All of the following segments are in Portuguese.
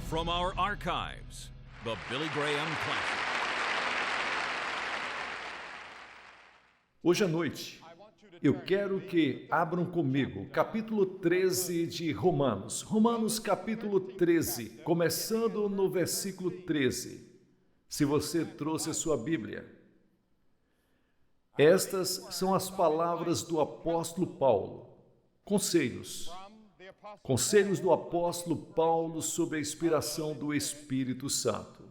From our archives, the Billy Graham Classic. Hoje à noite, eu quero que abram comigo capítulo 13 de Romanos. Romanos capítulo 13, começando no versículo 13. Se você trouxe a sua Bíblia. Estas são as palavras do apóstolo Paulo. Conselhos do apóstolo Paulo sob a inspiração do Espírito Santo.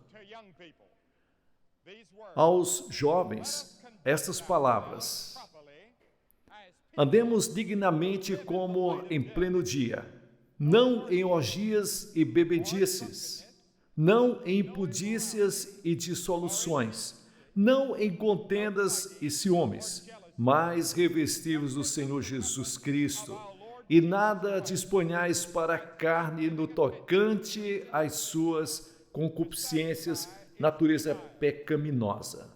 Aos jovens, estas palavras: andemos dignamente como em pleno dia, não em orgias e bebedices, não em impudícias e dissoluções, não em contendas e ciúmes, mas revestivos do Senhor Jesus Cristo, e nada disponhais para a carne no tocante às suas concupiscências, natureza pecaminosa.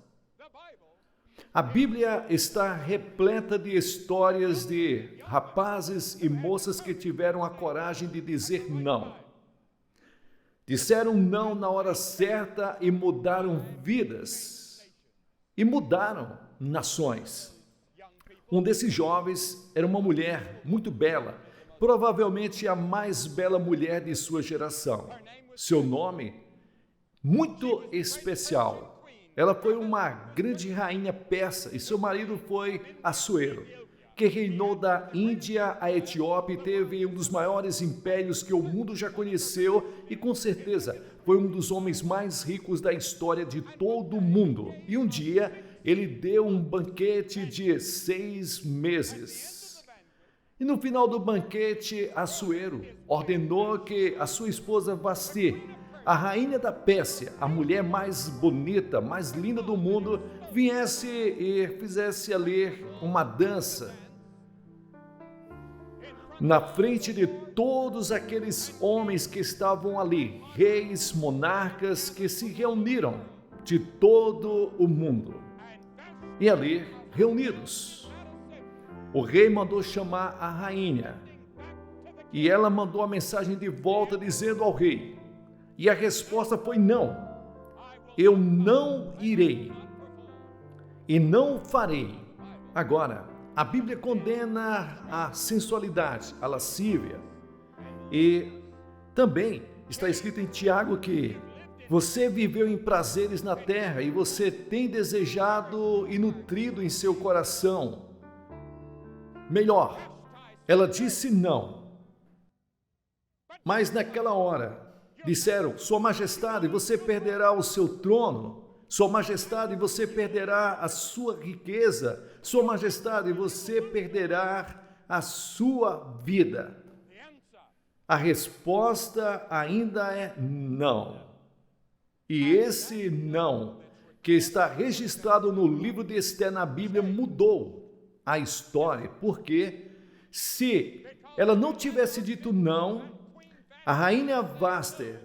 A Bíblia está repleta de histórias de rapazes e moças que tiveram a coragem de dizer não. Disseram não na hora certa e mudaram vidas. E mudaram nações. Um desses jovens era uma mulher muito bela, provavelmente a mais bela mulher de sua geração. Seu nome, muito especial. Ela foi uma grande rainha persa e seu marido foi Assuero, que reinou da Índia à Etiópia e teve um dos maiores impérios que o mundo já conheceu e, com certeza, foi um dos homens mais ricos da história de todo o mundo. E um dia, ele deu um banquete de 6 meses. E no final do banquete, Assuero ordenou que a sua esposa Vasti, a rainha da Pérsia, a mulher mais bonita, mais linda do mundo, viesse e fizesse ali uma dança na frente de todos aqueles homens que estavam ali, reis, monarcas que se reuniram de todo o mundo. E ali, reunidos, o rei mandou chamar a rainha e ela mandou a mensagem de volta dizendo ao rei, e a resposta foi não, eu não irei e não farei. Agora, a Bíblia condena a sensualidade, a lascívia, e também está escrito em Tiago que você viveu em prazeres na terra e você tem desejado e nutrido em seu coração. Melhor, ela disse não. Mas naquela hora, disseram, Sua Majestade, você perderá o seu trono. Sua Majestade, você perderá a sua riqueza. Sua Majestade, você perderá a sua vida. A resposta ainda é não. E esse não, que está registrado no livro de Esther na Bíblia, mudou a história. Porque se ela não tivesse dito não, a rainha Vasti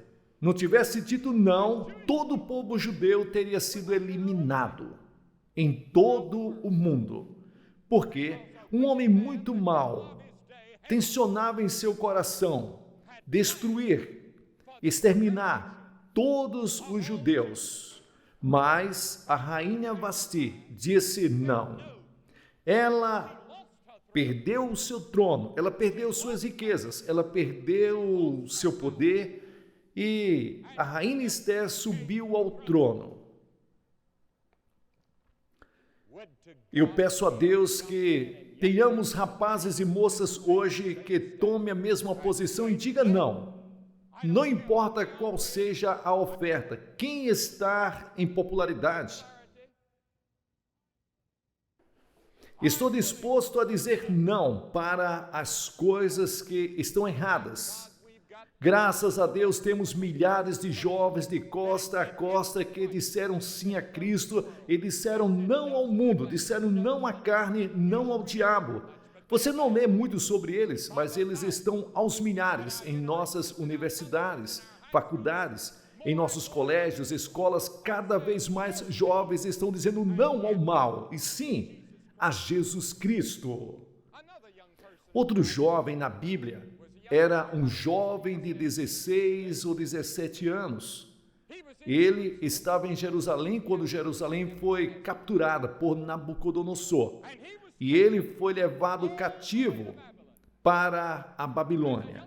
não tivesse dito não, todo o povo judeu teria sido eliminado em todo o mundo. Porque um homem muito mau tensionava em seu coração destruir, exterminar todos os judeus. Mas a rainha Vasti disse não. Ela perdeu o seu trono, ela perdeu suas riquezas, ela perdeu seu poder e a rainha Esther subiu ao trono. Eu peço a Deus que tenhamos rapazes e moças hoje que tomem a mesma posição e diga não. Não importa qual seja a oferta, quem está em popularidade. Estou disposto a dizer não para as coisas que estão erradas. Graças a Deus temos milhares de jovens de costa a costa que disseram sim a Cristo e disseram não ao mundo, disseram não à carne, não ao diabo. Você não lê muito sobre eles, mas eles estão aos milhares em nossas universidades, faculdades, em nossos colégios, escolas. Cada vez mais jovens estão dizendo não ao mal e sim a Jesus Cristo. Outro jovem na Bíblia era um jovem de 16 ou 17 anos. Ele estava em Jerusalém quando Jerusalém foi capturada por Nabucodonosor. E ele foi levado cativo para a Babilônia.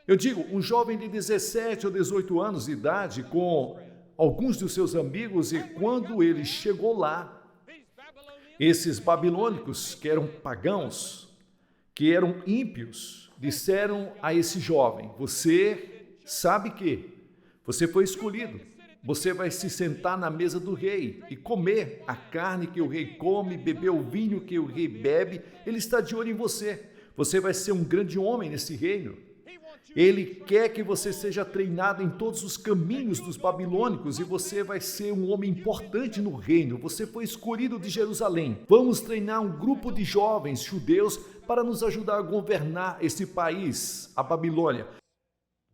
Eu digo, um jovem de 17 ou 18 anos de idade, com alguns dos seus amigos, e quando ele chegou lá, esses babilônicos, que eram pagãos, que eram ímpios, disseram a esse jovem: você sabe que você foi escolhido, você vai se sentar na mesa do rei e comer a carne que o rei come, beber o vinho que o rei bebe. Ele está de olho em você. Você vai ser um grande homem nesse reino. Ele quer que você seja treinado em todos os caminhos dos babilônicos e você vai ser um homem importante no reino. Você foi escolhido de Jerusalém. Vamos treinar um grupo de jovens judeus para nos ajudar a governar esse país, a Babilônia.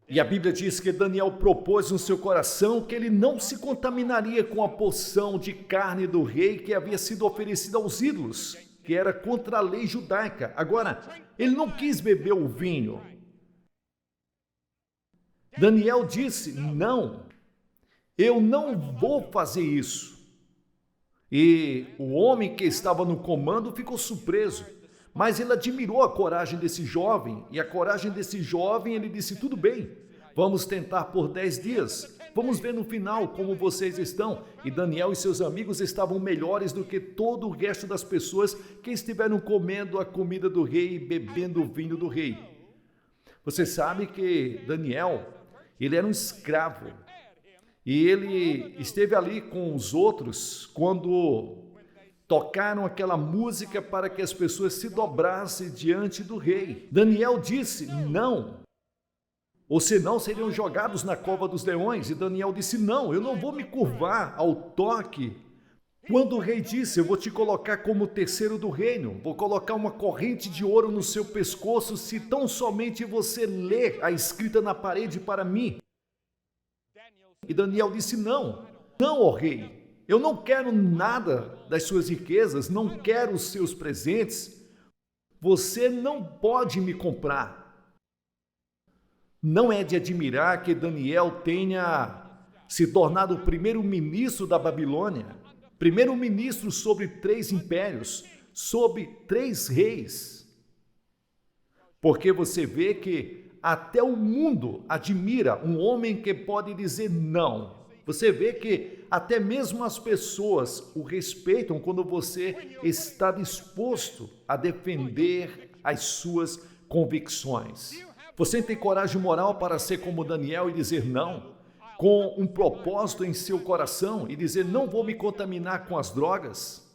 E a Bíblia diz que Daniel propôs no seu coração que ele não se contaminaria com a porção de carne do rei que havia sido oferecida aos ídolos, que era contra a lei judaica. Agora, ele não quis beber o vinho. Daniel disse: não, eu não vou fazer isso. E o homem que estava no comando ficou surpreso, mas ele admirou a coragem desse jovem, e a coragem desse jovem, ele disse: tudo bem, vamos tentar por 10 dias, vamos ver no final como vocês estão. E Daniel e seus amigos estavam melhores do que todo o resto das pessoas que estiveram comendo a comida do rei e bebendo o vinho do rei. Você sabe que Daniel, ele era um escravo, e ele esteve ali com os outros quando tocaram aquela música para que as pessoas se dobrassem diante do rei. Daniel disse: não, ou senão seriam jogados na cova dos leões. E Daniel disse: não, eu não vou me curvar ao toque. Quando o rei disse: eu vou te colocar como terceiro do reino, vou colocar uma corrente de ouro no seu pescoço se tão somente você ler a escrita na parede para mim. E Daniel disse: não, não, ó rei, eu não quero nada das suas riquezas, não quero os seus presentes, você não pode me comprar. Não é de admirar que Daniel tenha se tornado o primeiro-ministro da Babilônia, primeiro-ministro sobre 3 impérios, sobre 3 reis. Porque você vê que até o mundo admira um homem que pode dizer não. Você vê que até mesmo as pessoas o respeitam quando você está disposto a defender as suas convicções. Você tem coragem moral para ser como Daniel e dizer não, com um propósito em seu coração e dizer: não vou me contaminar com as drogas?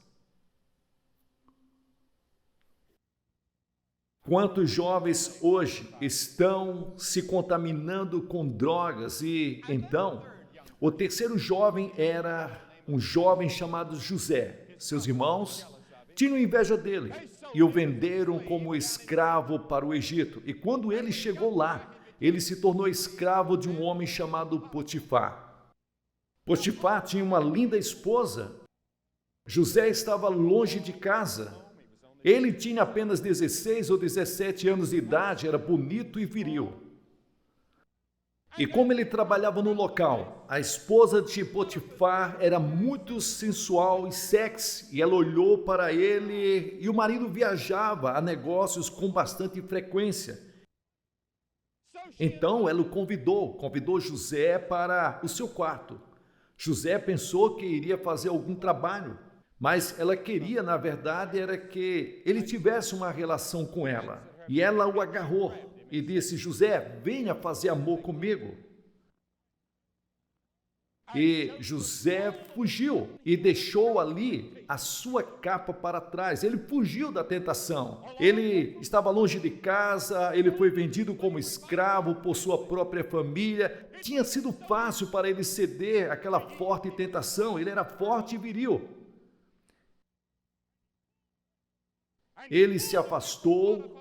Quantos jovens hoje estão se contaminando com drogas? E então, o terceiro jovem era um jovem chamado José. Seus irmãos tinham inveja dele e o venderam como escravo para o Egito. E quando ele chegou lá, ele se tornou escravo de um homem chamado Potifar. Potifar tinha uma linda esposa. José estava longe de casa. Ele tinha apenas 16 ou 17 anos de idade, era bonito e viril. E como ele trabalhava no local, a esposa de Potifar era muito sensual e sexy, e ela olhou para ele, e o marido viajava a negócios com bastante frequência. Então ela o convidou José para o seu quarto. José pensou que iria fazer algum trabalho, mas ela queria, na verdade, era que ele tivesse uma relação com ela. E ela o agarrou e disse: José, venha fazer amor comigo. E José fugiu e deixou ali a sua capa para trás. Ele fugiu da tentação. Ele estava longe de casa, ele foi vendido como escravo por sua própria família. Tinha sido fácil para ele ceder àquela forte tentação. Ele era forte e viril. Ele se afastou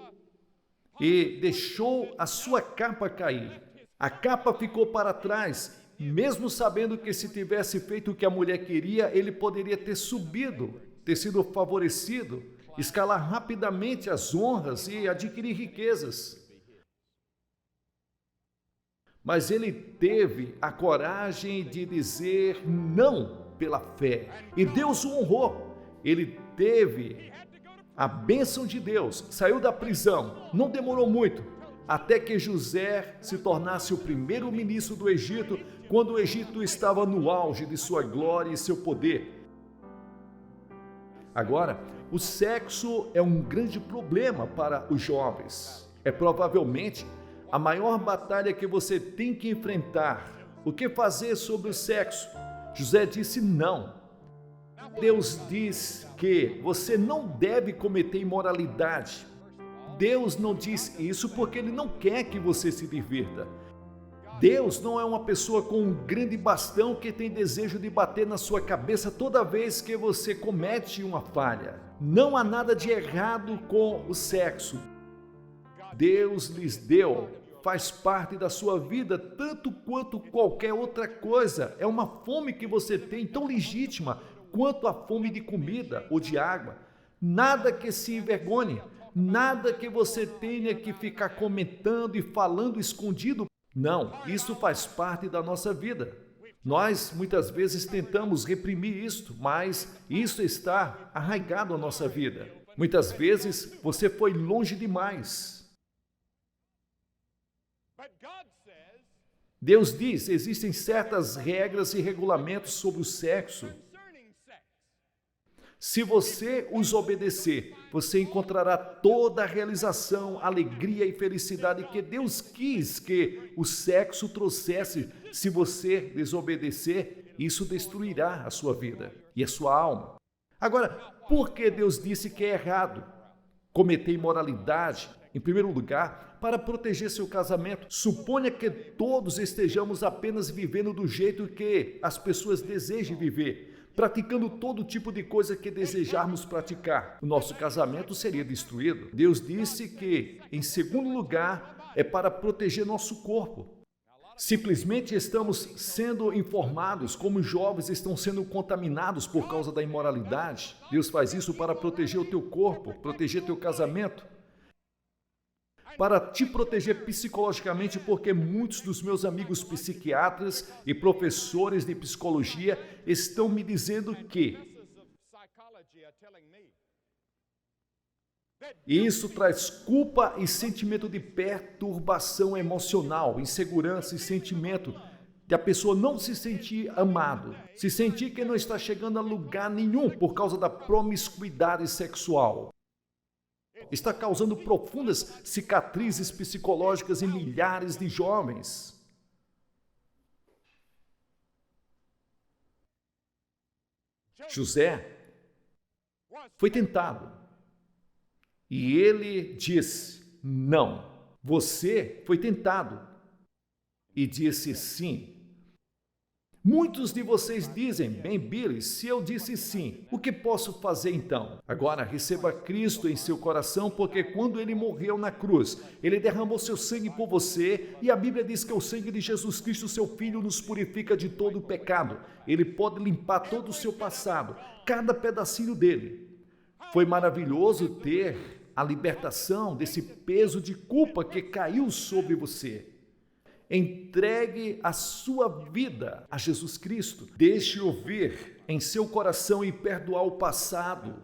e deixou a sua capa cair. A capa ficou para trás, mesmo sabendo que se tivesse feito o que a mulher queria, ele poderia ter subido, ter sido favorecido, escalar rapidamente as honras e adquirir riquezas. mas ele teve a coragem de dizer não pela fé, e Deus o honrou. Ele teve a bênção de Deus, saiu da prisão, não demorou muito, até que José se tornasse o primeiro ministro do Egito, quando o Egito estava no auge de sua glória e seu poder. Agora, o sexo é um grande problema para os jovens. É provavelmente a maior batalha que você tem que enfrentar. O que fazer sobre o sexo? José disse não. Deus diz que você não deve cometer imoralidade. Deus não diz isso porque Ele não quer que você se divirta. Deus não é uma pessoa com um grande bastão que tem desejo de bater na sua cabeça toda vez que você comete uma falha. Não há nada de errado com o sexo. Deus lhes deu, faz parte da sua vida tanto quanto qualquer outra coisa. É uma fome que você tem tão legítima quanto a fome de comida ou de água. Nada que se envergonhe, nada que você tenha que ficar comentando e falando escondido. Não, isso faz parte da nossa vida. Nós muitas vezes tentamos reprimir isto, mas isso está arraigado à nossa vida. Muitas vezes você foi longe demais. Deus diz, existem certas regras e regulamentos sobre o sexo. Se você os obedecer, você encontrará toda a realização, alegria e felicidade que Deus quis que o sexo trouxesse. Se você desobedecer, isso destruirá a sua vida e a sua alma. Agora, por que Deus disse que é errado cometer imoralidade? Em primeiro lugar, para proteger seu casamento. Suponha que todos estejamos apenas vivendo do jeito que as pessoas desejam viver, praticando todo tipo de coisa que desejarmos praticar. O nosso casamento seria destruído. Deus disse que, em segundo lugar, é para proteger nosso corpo. Simplesmente estamos sendo informados como os jovens estão sendo contaminados por causa da imoralidade. Deus faz isso para proteger o teu corpo, proteger teu casamento, para te proteger psicologicamente, porque muitos dos meus amigos psiquiatras e professores de psicologia estão me dizendo que isso traz culpa e sentimento de perturbação emocional, insegurança e sentimento de a pessoa não se sentir amado, se sentir que não está chegando a lugar nenhum por causa da promiscuidade sexual. Está causando profundas cicatrizes psicológicas em milhares de jovens. José foi tentado e ele disse não. Você foi tentado e disse sim. Muitos de vocês dizem, bem, Billy, se eu disse sim, o que posso fazer então? Agora, receba Cristo em seu coração, porque quando ele morreu na cruz, ele derramou seu sangue por você, e a Bíblia diz que o sangue de Jesus Cristo, seu Filho, nos purifica de todo o pecado. Ele pode limpar todo o seu passado, cada pedacinho dele. Foi maravilhoso ter a libertação desse peso de culpa que caiu sobre você. Entregue a sua vida a Jesus Cristo. Deixe-o vir em seu coração e perdoar o passado.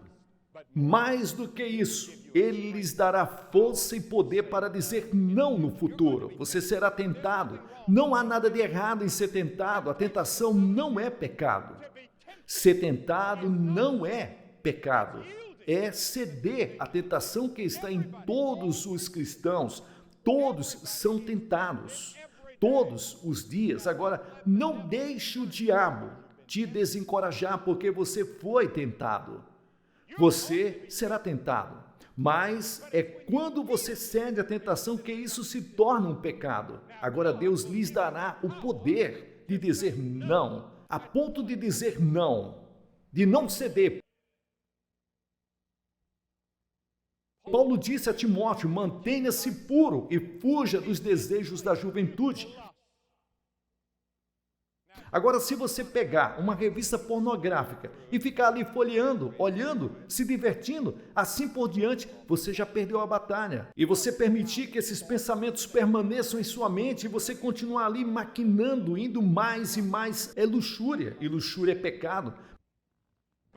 Mais do que isso, Ele lhes dará força e poder para dizer não no futuro. Você será tentado. Não há nada de errado em ser tentado. A tentação não é pecado. Ser tentado não é pecado. É ceder à tentação que está em todos os cristãos. Todos são tentados. Todos os dias. Agora, não deixe o diabo te desencorajar, porque você foi tentado. Você será tentado. Mas é quando você cede à tentação que isso se torna um pecado. Agora, Deus lhes dará o poder de dizer não, a ponto de dizer não, de não ceder. Paulo disse a Timóteo, mantenha-se puro e fuja dos desejos da juventude. Agora, se você pegar uma revista pornográfica e ficar ali folheando, olhando, se divertindo, assim por diante, você já perdeu a batalha. E você permitir que esses pensamentos permaneçam em sua mente e você continuar ali maquinando, indo mais e mais, é luxúria. E luxúria é pecado.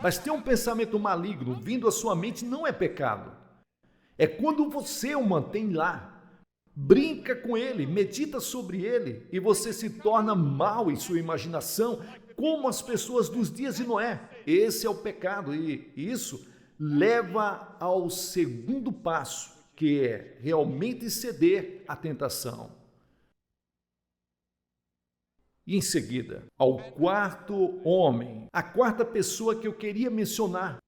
Mas ter um pensamento maligno vindo à sua mente não é pecado. É quando você o mantém lá. Brinca com ele, medita sobre ele e você se torna mau em sua imaginação, como as pessoas dos dias de Noé. Esse é o pecado e isso leva ao segundo passo, que é realmente ceder à tentação. E em seguida, ao quarto homem, a quarta pessoa que eu queria mencionar,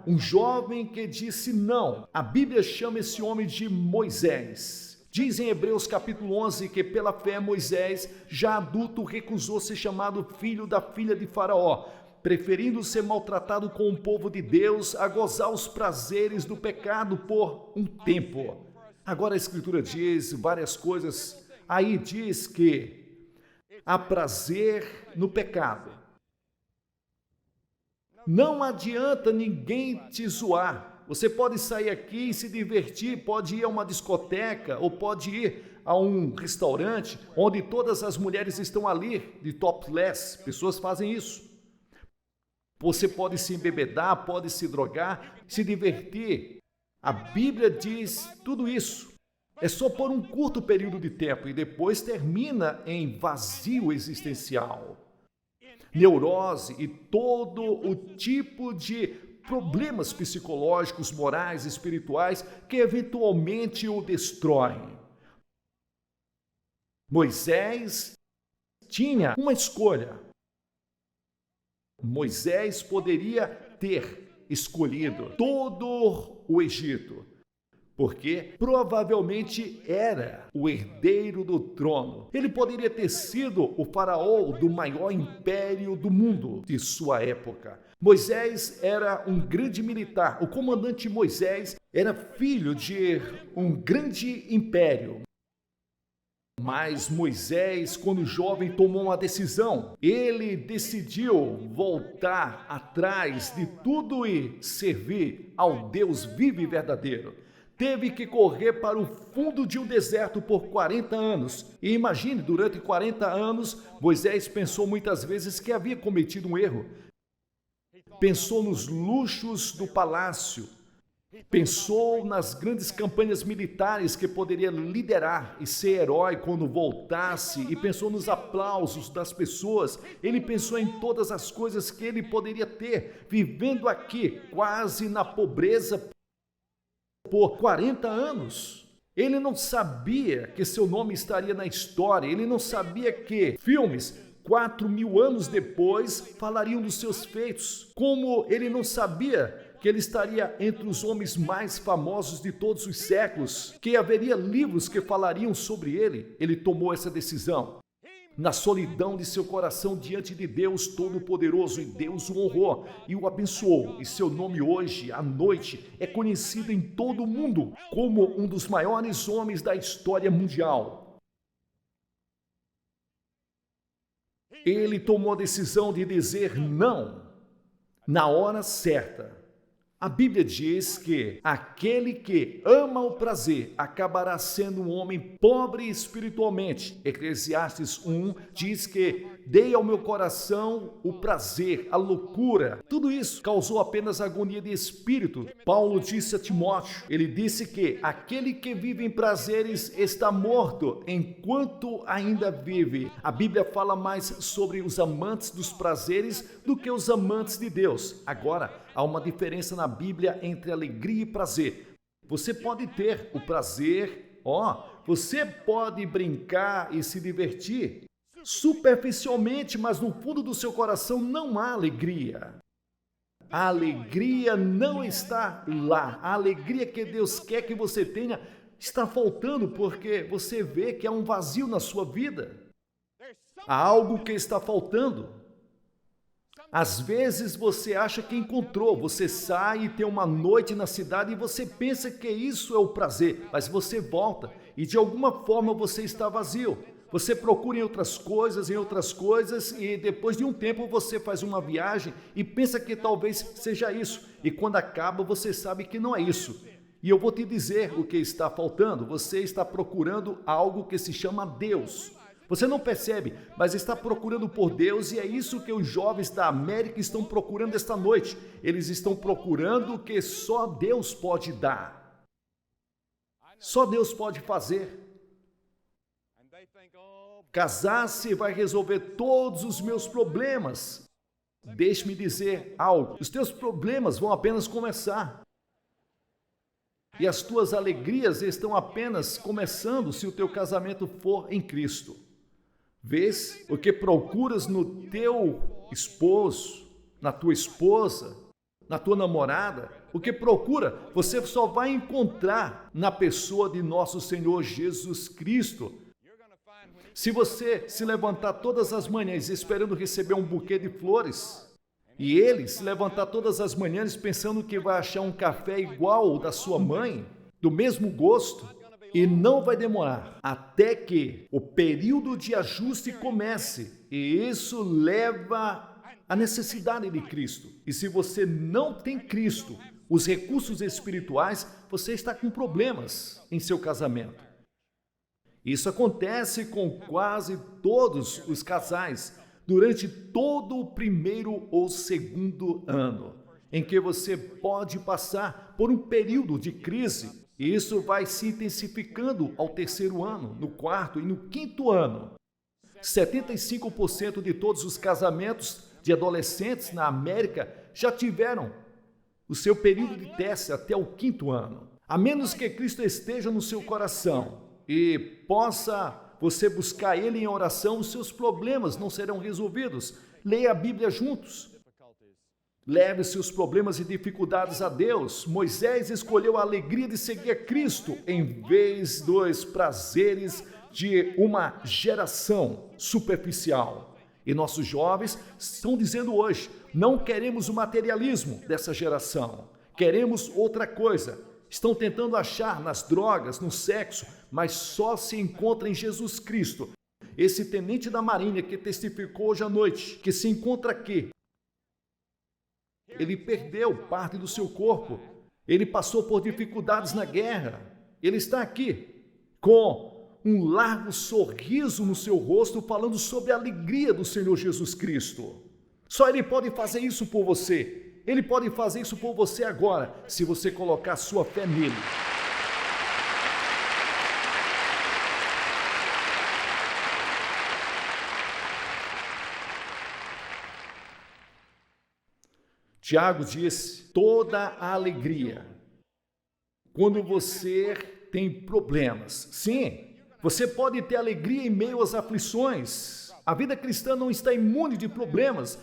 um jovem que disse não. A Bíblia chama esse homem de Moisés. Diz em Hebreus capítulo 11 que pela fé Moisés, já adulto, recusou ser chamado filho da filha de Faraó, preferindo ser maltratado com o povo de Deus a gozar os prazeres do pecado por um tempo. Agora a Escritura diz várias coisas. Aí diz que há prazer no pecado. Não adianta ninguém te zoar. Você pode sair aqui e se divertir, pode ir a uma discoteca ou pode ir a um restaurante onde todas as mulheres estão ali de topless. Pessoas fazem isso. Você pode se embebedar, pode se drogar, se divertir. A Bíblia diz tudo isso. É só por um curto período de tempo e depois termina em vazio existencial, neurose e todo o tipo de problemas psicológicos, morais, espirituais que eventualmente o destroem. Moisés tinha uma escolha. Moisés poderia ter escolhido todo o Egito, porque provavelmente era o herdeiro do trono. Ele poderia ter sido o faraó do maior império do mundo de sua época. Moisés era um grande militar. O comandante Moisés era filho de um grande império. Mas Moisés, quando jovem, tomou uma decisão. Ele decidiu voltar atrás de tudo e servir ao Deus vivo e verdadeiro. Teve que correr para o fundo de um deserto por 40 anos. E imagine, durante 40 anos, Moisés pensou muitas vezes que havia cometido um erro. Pensou nos luxos do palácio. Pensou nas grandes campanhas militares que poderia liderar e ser herói quando voltasse. E pensou nos aplausos das pessoas. Ele pensou em todas as coisas que ele poderia ter, vivendo aqui, quase na pobreza, por 40 anos. Ele não sabia que seu nome estaria na história. Ele não sabia que filmes 4.000 anos depois falariam dos seus feitos. Como ele não sabia que ele estaria entre os homens mais famosos de todos os séculos, que haveria livros que falariam sobre ele. Ele tomou essa decisão na solidão de seu coração diante de Deus Todo-Poderoso, e Deus o honrou e o abençoou, e seu nome hoje, à noite, é conhecido em todo o mundo como um dos maiores homens da história mundial. Ele tomou a decisão de dizer não na hora certa. A Bíblia diz que aquele que ama o prazer acabará sendo um homem pobre espiritualmente. Eclesiastes 1 diz que dei ao meu coração o prazer, a loucura. Tudo isso causou apenas agonia de espírito. Paulo disse a Timóteo, ele disse que aquele que vive em prazeres está morto enquanto ainda vive. A Bíblia fala mais sobre os amantes dos prazeres do que os amantes de Deus. Agora, há uma diferença na Bíblia entre alegria e prazer. Você pode ter o prazer, você pode brincar e se divertir superficialmente, mas no fundo do seu coração não há alegria. A alegria não está lá. A alegria que Deus quer que você tenha está faltando porque você vê que há um vazio na sua vida. Há algo que está faltando. Às vezes você acha que encontrou, você sai e tem uma noite na cidade e você pensa que isso é o prazer, mas você volta e de alguma forma você está vazio. Você procura em outras coisas, e depois de um tempo você faz uma viagem e pensa que talvez seja isso. E quando acaba, você sabe que não é isso. E eu vou te dizer o que está faltando. Você está procurando algo que se chama Deus. Você não percebe, mas está procurando por Deus, e é isso que os jovens da América estão procurando esta noite. Eles estão procurando o que só Deus pode dar. Só Deus pode fazer. Casar-se vai resolver todos os meus problemas. Deixe-me dizer algo. Os teus problemas vão apenas começar. E as tuas alegrias estão apenas começando se o teu casamento for em Cristo. Vês o que procuras no teu esposo, na tua esposa, na tua namorada? O que procura, você só vai encontrar na pessoa de nosso Senhor Jesus Cristo. Se você se levantar todas as manhãs esperando receber um buquê de flores, e ele se levantar todas as manhãs pensando que vai achar um café igual ao da sua mãe, do mesmo gosto, e não vai demorar até que o período de ajuste comece, e isso leva à necessidade de Cristo. E se você não tem Cristo, os recursos espirituais, você está com problemas em seu casamento. Isso acontece com quase todos os casais durante todo o primeiro ou segundo ano, em que você pode passar por um período de crise, e isso vai se intensificando ao terceiro ano, no quarto e no quinto ano. 75% de todos os casamentos de adolescentes na América já tiveram o seu período de teste até o quinto ano. A menos que Cristo esteja no seu coração e possa você buscar Ele em oração, os seus problemas não serão resolvidos. Leia a Bíblia juntos. Leve seus problemas e dificuldades a Deus. Moisés escolheu a alegria de seguir a Cristo em vez dos prazeres de uma geração superficial. E nossos jovens estão dizendo hoje, não queremos o materialismo dessa geração, queremos outra coisa. Estão tentando achar nas drogas, no sexo, mas só se encontra em Jesus Cristo. Esse tenente da Marinha que testificou hoje à noite, que se encontra aqui, ele perdeu parte do seu corpo, ele passou por dificuldades na guerra, ele está aqui com um largo sorriso no seu rosto, falando sobre a alegria do Senhor Jesus Cristo. Só Ele pode fazer isso por você. Ele pode fazer isso por você agora, se você colocar sua fé nele. Tiago disse, toda a alegria, quando você tem problemas. Sim, você pode ter alegria em meio às aflições. A vida cristã não está imune de problemas.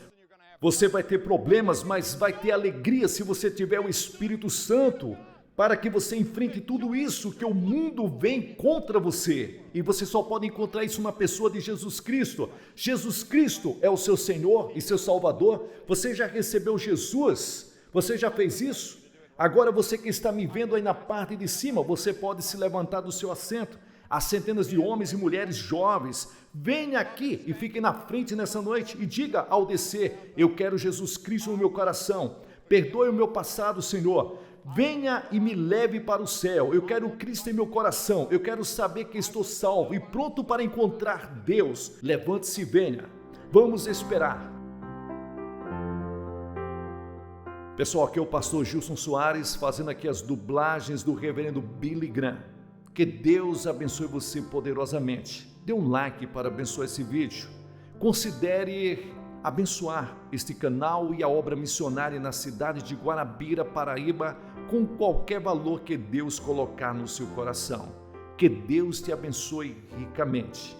Você vai ter problemas, mas vai ter alegria se você tiver o Espírito Santo para que você enfrente tudo isso que o mundo vem contra você. E você só pode encontrar isso na pessoa de Jesus Cristo. Jesus Cristo é o seu Senhor e seu Salvador. Você já recebeu Jesus? Você já fez isso? Agora você que está me vendo aí na parte de cima, você pode se levantar do seu assento. Há centenas de homens e mulheres jovens. Venha aqui e fique na frente nessa noite e diga ao descer, eu quero Jesus Cristo no meu coração. Perdoe o meu passado, Senhor. Venha e me leve para o céu. Eu quero Cristo em meu coração. Eu quero saber que estou salvo e pronto para encontrar Deus. Levante-se e venha. Vamos esperar. Pessoal, aqui é o pastor Gilson Soares, fazendo aqui as dublagens do reverendo Billy Graham. Que Deus abençoe você poderosamente. Dê um like para abençoar esse vídeo. Considere abençoar este canal e a obra missionária na cidade de Guarabira, Paraíba, com qualquer valor que Deus colocar no seu coração. Que Deus te abençoe ricamente.